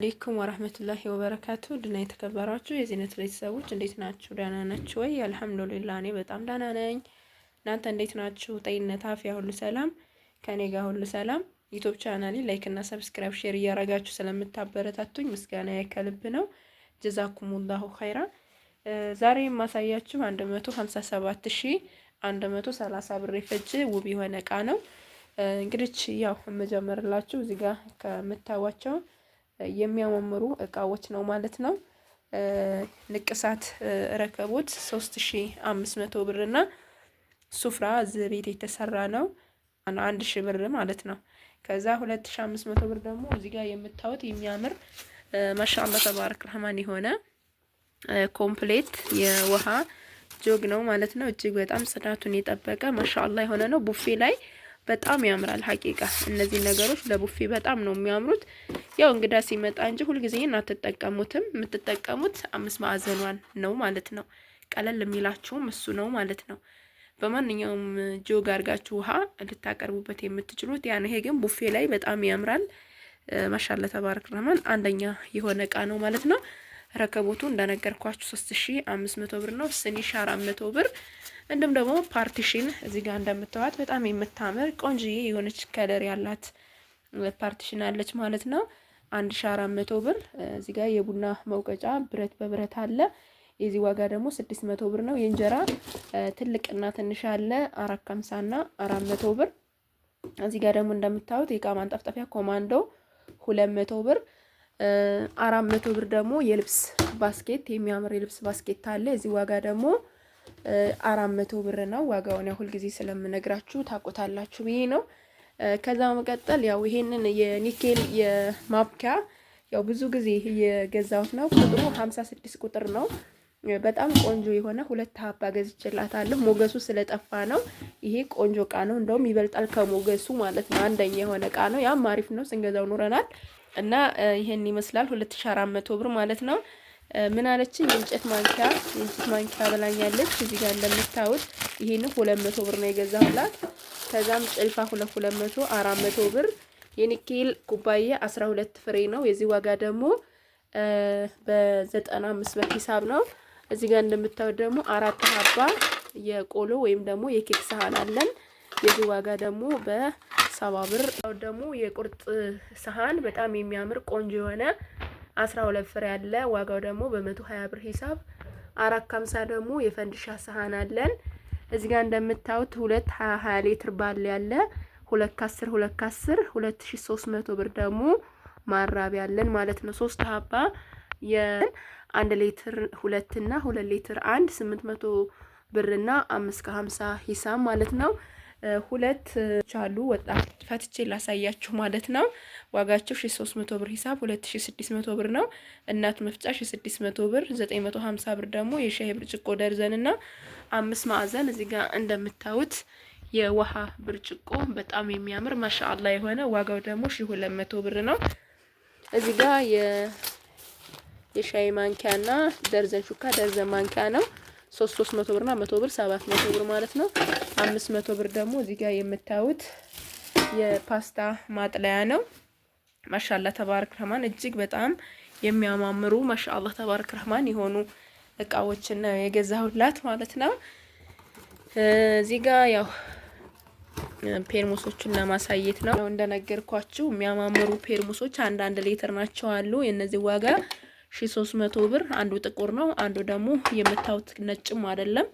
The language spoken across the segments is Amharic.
አለይኩም ወራህመቱላሂ ወበረካቱ ድና የተከበራችሁ የዚህነት ቤተሰቦች እንዴት ናችሁ? ደህና ናችሁ ወይ? አልሐምዱሊላህ እኔ በጣም ደህና ነኝ። እናንተ እንዴት ናችሁ? ጤንነት አፍያ ሁሉ ሰላም ከኔ ጋር ሁሉ ሰላም። ዩቲዩብ ቻናሌ ላይክ እና ሰብስክራይብ ሼር እያረጋችሁ ስለምታበረታቱኝ ምስጋና ከልብ ነው። ጀዛኩሙላሁ ኸይራ። ዛሬ የማሳያችሁ 157130 ብር የፈጀ ውብ የሆነ እቃ ነው። እንግዲህ ያው የምጀምርላችሁ እዚህ ጋር ከምታዋቸው የሚያማምሩ እቃዎች ነው ማለት ነው። ንቅሳት ረከቦት 3500 ብር እና ሱፍራ ቤት የተሰራ ነው 1000 ብር ማለት ነው። ከዛ 2500 ብር ደግሞ እዚህ ጋር የምታዩት የሚያምር ማሻአላህ ተባረክ ረህማን የሆነ ኮምፕሌት የውሃ ጆግ ነው ማለት ነው። እጅግ በጣም ጽዳቱን የጠበቀ ማሻአላህ የሆነ ነው። ቡፌ ላይ በጣም ያምራል። ሐቂቃ እነዚህ ነገሮች ለቡፌ በጣም ነው የሚያምሩት። ያው እንግዳ ሲመጣ እንጂ ሁልጊዜ አትጠቀሙትም። የምትጠቀሙት 5 ማዕዘኗን ነው ማለት ነው። ቀለል የሚላችሁም እሱ ነው ማለት ነው። በማንኛውም ጆግ አድርጋችሁ ውሃ ልታቀርቡበት የምትችሉት ያን። ይሄ ግን ቡፌ ላይ በጣም ያምራል። ማሻአላህ ተባረክ ረህማን አንደኛ የሆነ እቃ ነው ማለት ነው። ረከቦቱ እንደነገርኳችሁ 3500 ብር ነው። ስኒ 400 ብር። እንዲሁም ደግሞ ፓርቲሽን እዚህ ጋር እንደምታዩት በጣም የምታምር ቆንጆዬ የሆነች ከለር ያላት ፓርቲሽን አለች ማለት ነው። 1400 ብር። እዚህ ጋር የቡና መውቀጫ ብረት በብረት አለ። የዚህ ዋጋ ደግሞ 600 ብር ነው። የእንጀራ ትልቅና ትንሽ አለ 450 እና 400 ብር። እዚህ ጋር ደግሞ እንደምታዩት የእቃ ማንጠፍጠፊያ ኮማንዶ 200 ብር። 400 ብር ደግሞ የልብስ ባስኬት የሚያምር የልብስ ባስኬት አለ። የዚህ ዋጋ ደግሞ 400 ብር ነው። ዋጋውን ያው ሁልጊዜ ስለምነግራችሁ ታቆታላችሁ ብዬ ነው። ከዛ መቀጠል ያው ይሄንን የኒኬል የማብኪያ ያው ብዙ ጊዜ የገዛሁት ነው። ቁጥሩ 56 ቁጥር ነው። በጣም ቆንጆ የሆነ 2 ሀባ ገዝቼላታለሁ። ሞገሱ ስለጠፋ ነው። ይሄ ቆንጆ እቃ ነው። እንደውም ይበልጣል ከሞገሱ ማለት ነው። አንደኛ የሆነ እቃ ነው። ያም አሪፍ ነው። ስንገዛው ኑረናል እና ይሄን ይመስላል 2400 ብር ማለት ነው። ምን አለችኝ? የእንጨት ማንኪያ ብላኛለች። እዚህ ጋር እንደምታዩት ይሄን 200 ብር ነው የገዛሁላት። ከዛም ጭልፋ 200 400 ብር። የኒኬል ኩባያ 12 ፍሬ ነው። የዚህ ዋጋ ደግሞ በ95 ብር ሂሳብ ነው። እዚህ ጋር እንደምታዩት ደግሞ 4 ሀባ የቆሎ ወይም ደግሞ የኬክ ሰሃን አለን። የዚህ ዋጋ ደግሞ በ70 ብር። ደግሞ የቁርጥ ሰሃን በጣም የሚያምር ቆንጆ የሆነ 12 ፍሬ አለ። ዋጋው ደግሞ በ120 ብር ሂሳብ። 450 ደግሞ የፈንዲሻ ሰሃን አለን። እዚህ ጋር እንደምታዩት 20 ሊትር ባለ ያለ 210 2300 ብር ደግሞ ማራቢያ አለን ማለት ነው። 3 ሀባ የ1 ሊትር 2 እና 2 ሊትር 1 800 ብርና 550 ሂሳብ ማለት ነው። ሁለት ቻሉ ወጣት ፈትቼ ላሳያችሁ ማለት ነው። ዋጋቸው 1300 ብር ሂሳብ 2600 ብር ነው። እናት መፍጫ 600 ብር 950 ብር ደግሞ የሻይ ብርጭቆ ደርዘንና 5 ማዕዘን እዚህ ጋር እንደምታዩት የውሃ ብርጭቆ በጣም የሚያምር ማሻአላህ የሆነ ዋጋው ደግሞ 1200 ብር ነው። እዚህ ጋር የሻይ ማንኪያና ደርዘን ሹካ ደርዘን ማንኪያ ነው 300 ብርና 100 ብር 700 ብር ማለት ነው። 500 ብር ደግሞ እዚህ ጋር የምታዩት የፓስታ ማጥለያ ነው። ማሻአላህ ተባረክ ረህማን እጅግ በጣም የሚያማምሩ ማሻአላህ ተባረክ ረህማን የሆኑ እቃዎችን ነው የገዛሁላት ማለት ነው። እዚህ ጋር ያው ፔርሙሶችን ለማሳየት ነው። እንደነገርኳችሁ የሚያማምሩ ፔርሙሶች አንድ ሊትር ናቸው አሉ። የነዚህ ዋጋ 1300 ብር። አንዱ ጥቁር ነው፣ አንዱ ደግሞ የምታዩት ነጭም አይደለም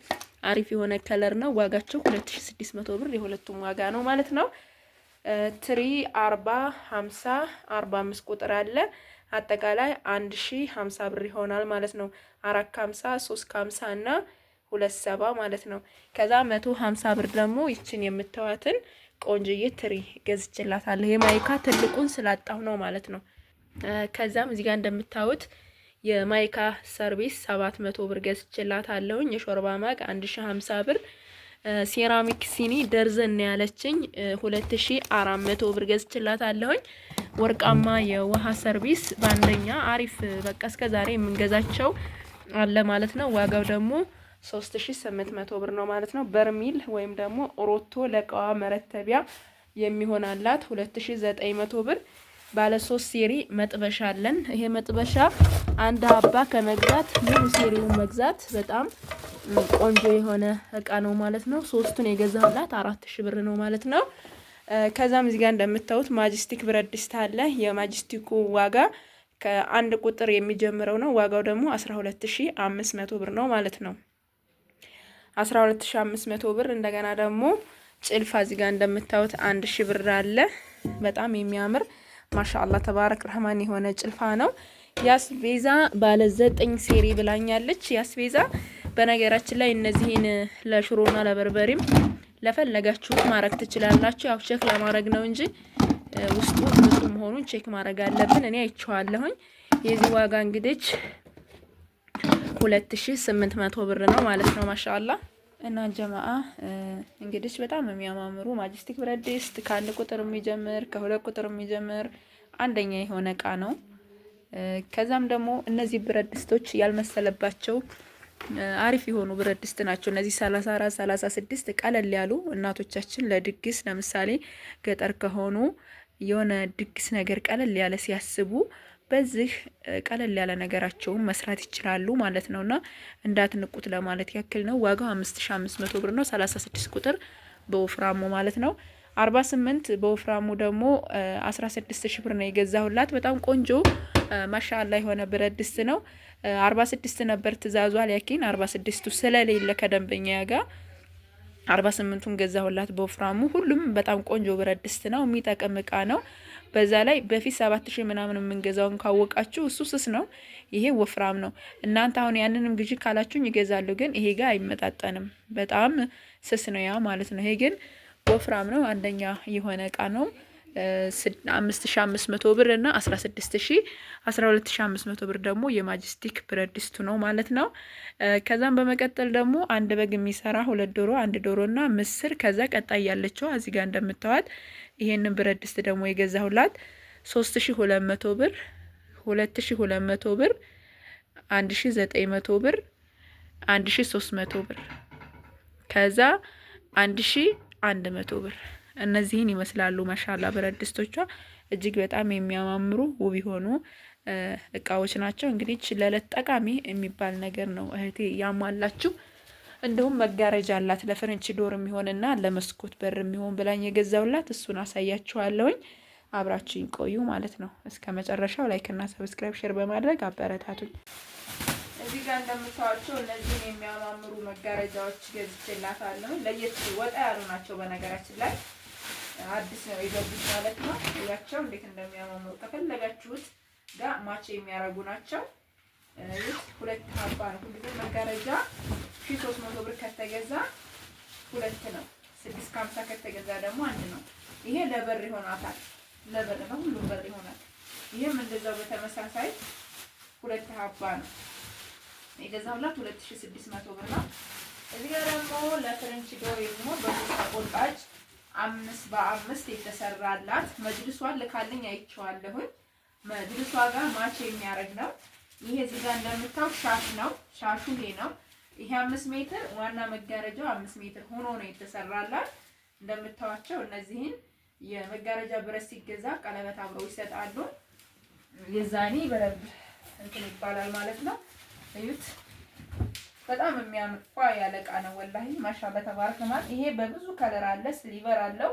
አሪፍ የሆነ ከለር ነው። ዋጋቸው 2600 ብር የሁለቱም ዋጋ ነው ማለት ነው። ትሪ 40 50 45 ቁጥር አለ። አጠቃላይ 1050 ብር ይሆናል ማለት ነው። 450 350 እና 27 ማለት ነው። ከዛ 150 ብር ደግሞ ይችን የምታዩትን ቆንጆዬ ትሪ ገዝቼላታለሁ። የማይካ ትልቁን ስላጣሁ ነው ማለት ነው። ከዛም እዚህ ጋር እንደምታዩት የማይካ ሰርቪስ 700 ብር ገዝቼላታለሁ። የሾርባ ማግ 1050 ብር። ሴራሚክ ሲኒ ደርዘን ያለችኝ 2400 ብር ገዝቼላታለሁ። ወርቃማ የውሃ ሰርቪስ በአንደኛ አሪፍ በቃ እስከዛሬ የምንገዛቸው አለ ማለት ነው። ዋጋው ደግሞ 3800 ብር ነው ማለት ነው። በርሚል ወይም ደግሞ ሮቶ ለቃዋ መረተቢያ የሚሆናላት 2900 ብር። ባለ 3 ሴሪ መጥበሻ አለን። ይሄ መጥበሻ አንድ ሀባ ከመግዛት ሙሉ ሴሪውን መግዛት በጣም ቆንጆ የሆነ እቃ ነው ማለት ነው። ሶስቱን የገዛሁላት 4000 ብር ነው ማለት ነው። ከዛም እዚህ ጋር እንደምታዩት ማጅስቲክ ብረት ድስት አለ። የማጅስቲኩ ዋጋ ከአንድ ቁጥር የሚጀምረው ነው። ዋጋው ደግሞ 12500 ብር ነው ማለት ነው። 12500 ብር። እንደገና ደግሞ ጭልፋ እዚህ ጋር እንደምታዩት 1000 ብር አለ። በጣም የሚያምር ማሻአላ ተባረክ ረህማን የሆነ ጭልፋ ነው። ያስቤዛ ባለ 9 ሴሪ ብላኛለች። ያስቤዛ በነገራችን ላይ እነዚህን ለሽሮና ለበርበሪም ለፈለጋችሁት ማድረግ ትችላላችሁ። ያው ቼክ ለማድረግ ነው እንጂ ውስጡ ንጹህ መሆኑን ቼክ ማድረግ አለብን። እኔ አይቼዋለሁኝ። የዚህ ዋጋ እንግዲህ 2800 ብር ነው ማለት ነው። ማሻአላ እና ጀማአ እንግዲህ በጣም የሚያማምሩ ማጅስቲክ ብረት ድስት ከአንድ ቁጥር የሚጀምር ከሁለት ቁጥር የሚጀምር አንደኛ የሆነ እቃ ነው። ከዛም ደግሞ እነዚህ ብረት ድስቶች ያልመሰለባቸው አሪፍ የሆኑ ብረት ድስት ናቸው። እነዚህ 34 36 ቀለል ያሉ እናቶቻችን ለድግስ ለምሳሌ ገጠር ከሆኑ የሆነ ድግስ ነገር ቀለል ያለ ሲያስቡ በዚህ ቀለል ያለ ነገራቸውን መስራት ይችላሉ ማለት ነውና እንዳትንቁት ለማለት ያክል ነው። ዋጋው 5500 ብር ነው። 36 ቁጥር በወፍራሙ ማለት ነው። 48 በወፍራሙ ደግሞ 16000 ብር ነው የገዛሁላት። በጣም ቆንጆ ማሻአላ የሆነ ብረት ድስት ነው። 46 ነበር ትእዛዟ ላኪን 46ቱ ስለሌለ ከደንበኛ ጋር 48ቱን ገዛሁላት በወፍራሙ። ሁሉም በጣም ቆንጆ ብረት ድስት ነው። የሚጠቅም እቃ ነው። በዛ ላይ በፊት 7000 ምናምን የምንገዛውን ካወቃችሁ እሱ ስስ ነው፣ ይሄ ወፍራም ነው። እናንተ አሁን ያንንም ግዢ ካላችሁኝ ይገዛሉ፣ ግን ይሄ ጋር አይመጣጠንም። በጣም ስስ ነው ያ ማለት ነው። ይሄ ግን ወፍራም ነው። አንደኛ የሆነ እቃ ነው። 5500 ብር እና 12500 ብር ደግሞ የማጅስቲክ ብረት ድስቱ ነው ማለት ነው። ከዛም በመቀጠል ደግሞ አንድ በግ የሚሰራ 2 ዶሮ፣ 1 ዶሮ እና ምስር ከዛ ቀጣይ ያለችው እዚህ ጋር እንደምታዋት ይሄንን ብረት ድስት ደግሞ የገዛሁላት 3200 ብር፣ 2200 ብር፣ 1900 ብር፣ 1300 ብር ከዛ 1100 ብር። እነዚህን ይመስላሉ ማሻአላ ብረት ድስቶቿ እጅግ በጣም የሚያማምሩ ውብ የሆኑ እቃዎች ናቸው። እንግዲህ ለለት ጠቃሚ የሚባል ነገር ነው እህቴ ያሟላችሁ። እንደውም መጋረጃ አላት ለፍሬንች ዶር የሚሆንና ለመስኮት በር የሚሆን ብላኝ የገዛውላት እሱን አሳያችኋለሁኝ። አብራችሁኝ ቆዩ ማለት ነው እስከ መጨረሻው። ላይክ እና ሰብስክራይብ ሼር በማድረግ አበረታቱኝ። እዚህ ጋር እንደምታዩቸው እነዚህን የሚያማምሩ መጋረጃዎች ገዝቼላታለሁ። ለየት ወጣ ያሉ ናቸው። በነገራችን ላይ አዲስ ነው የገቡት ማለት ነው። እያቸው እንዴት እንደሚያማምሩ ከፈለጋችሁት ጋር ማች የሚያረጉ ናቸው። ሁለት ሀባ ነው። ሁሉ መጋረጃ 1300 ብር ከተገዛ ሁለት ነው። 650 ከተገዛ ደግሞ አንድ ነው። ይሄ ለበር ይሆናታል። ለበር ነው፣ ሁሉም በር ይሆናል። ይሄም እንደዛው በተመሳሳይ ሁለት ሀባ ነው የገዛሁላት 2600 ብር ነው። እዚህ ጋር ደግሞ ለፍሬንች ዶር ደግሞ በሶስት ተቆጣጭ 5 በ5 የተሰራላት መጅልሷን ልካልኝ አይቼዋለሁ። መጅልሷ ጋር ማች የሚያደርግ ነው። ይሄ እዚህ ጋር እንደምታው ሻሽ ነው። ሻሹ ይሄ ነው። ይሄ 5 ሜትር ዋና መጋረጃው 5 ሜትር ሆኖ ነው የተሰራላት። እንደምታዋቸው እነዚህን የመጋረጃ ብረት ሲገዛ ቀለበት አብረው ይሰጣሉ። የዛኔ በረብ እንትን ይባላል ማለት ነው። እዩት፣ በጣም የሚያምር ያለ እቃ ነው ወላሂ ማሻአላ ተባረከማል። ይሄ በብዙ ከለር አለ። ስሊቨር አለው፣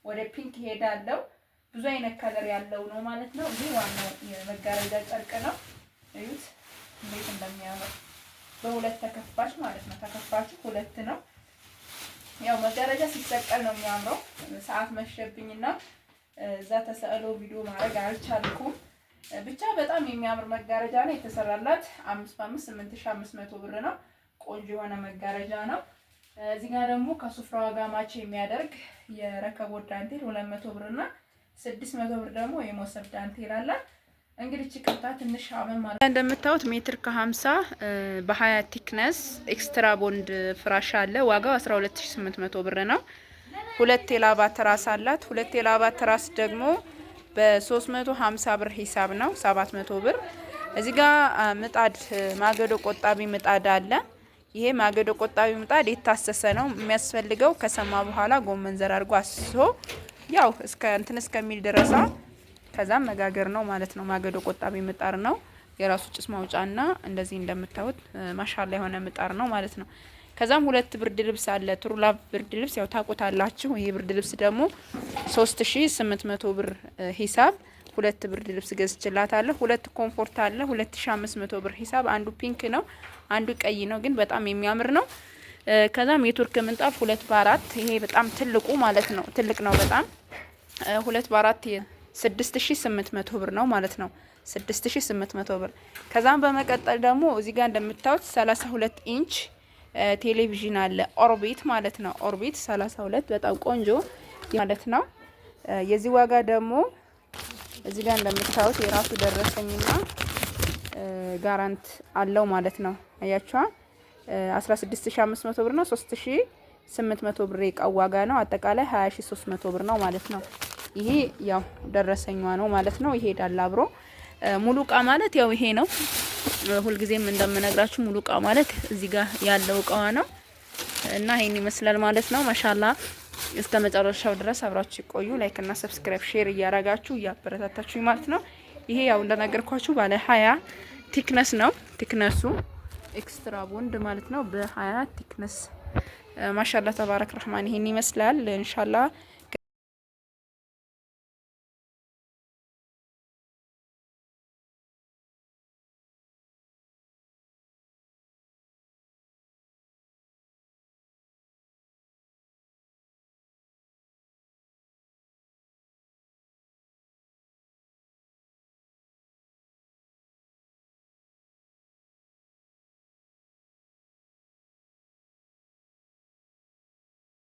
ወደ ፒንክ ሄዳለው፣ ብዙ አይነት ከለር ያለው ነው ማለት ነው። ይሄ ዋናው የመጋረጃ ጨርቅ ነው። እዩት እንዴት እንደሚያምር በሁለት ተከፋች ማለት ነው። ተከፋቹ ሁለት ነው። ያው መጋረጃ ሲሰቀል ነው የሚያምረው። ሰዓት መሸብኝና እዛ ተሰዕሎ ቪዲዮ ማድረግ አልቻልኩም። ብቻ በጣም የሚያምር መጋረጃ ነው የተሰራላት። 5 በ5 8500 ብር ነው። ቆንጆ የሆነ መጋረጃ ነው። እዚህ ጋር ደግሞ ከሱፍራዋ ጋር ማች የሚያደርግ የረከቦት ዳንቴል 200 ብር እና 600 ብር ደግሞ የሞሰብ ዳንቴል አለ። እንግዲህ ጭቅጣ ትንሽ አመን ማለት እንደምታዩት ሜትር ከ50 በ20 ቲክነስ ኤክስትራ ቦንድ ፍራሽ አለ። ዋጋው 12800 ብር ነው። ሁለት የላባ ትራስ አላት። ሁለት የላባ ትራስ ደግሞ በ350 ብር ሂሳብ ነው 700 ብር። እዚህ ጋር ምጣድ ማገዶ ቆጣቢ ምጣድ አለ። ይሄ ማገዶ ቆጣቢ ምጣድ የታሰሰ ነው የሚያስፈልገው። ከሰማ በኋላ ጎመን ዘር አድርጎ አስሶ ያው እስከ እንትን እስከሚል ድረሳ ከዛም መጋገር ነው ማለት ነው። ማገዶ ቆጣቢ ምጣድ ነው። የራሱ ጭስ ማውጫና እንደዚህ እንደምታዩት ማሻአላ የሆነ ምጣድ ነው ማለት ነው። ከዛም 2 ብርድ ልብስ አለ። ትሩላቭ ብርድ ልብስ ያው ታቆታላችሁ። ይሄ ብርድ ልብስ ደግሞ 3800 ብር ሂሳብ 2 ብርድ ልብስ ገዝችላታለሁ። 2 ኮምፎርት አለ 2500 ብር ሂሳብ። አንዱ ፒንክ ነው፣ አንዱ ቀይ ነው፣ ግን በጣም የሚያምር ነው። ከዛም የቱርክ ምንጣፍ 2 በ4 ይሄ በጣም ትልቁ ማለት ነው። ትልቅ ነው በጣም 2 በ4 6800 ብር ነው ማለት ነው። 6800 ብር። ከዛም በመቀጠል ደግሞ እዚህ ጋር እንደምታዩት 32 ኢንች ቴሌቪዥን አለ። ኦርቢት ማለት ነው። ኦርቢት 32 በጣም ቆንጆ ማለት ነው። የዚህ ዋጋ ደግሞ እዚህ ጋር እንደምታዩት የራሱ ደረሰኝና ጋራንት አለው ማለት ነው። አያችኋ 16500 ብር ነው። 3800 ብር የቃው ዋጋ ነው። አጠቃላይ 20300 ብር ነው ማለት ነው። ይሄ ያው ደረሰኛ ነው ማለት ነው። ይሄዳል አብሮ። ሙሉ እቃ ማለት ያው ይሄ ነው። ሁልጊዜም እንደምነግራችሁ ሙሉ እቃ ማለት እዚህ ጋር ያለው እቃዋ ነው እና ይሄን ይመስላል ማለት ነው። ማሻአላ እስከ መጨረሻው ድረስ አብራችሁ ቆዩ። ላይክ እና ሰብስክራይብ ሼር እያረጋችሁ እያበረታታችሁ ማለት ነው። ይሄ ያው እንደነገርኳችሁ ባለ 20 ቲክነስ ነው። ቲክነሱ ኤክስትራ ቦንድ ማለት ነው። በ20 ቲክነስ ማሻአላ ተባረክ ረህማን ይሄን ይመስላል ኢንሻአላህ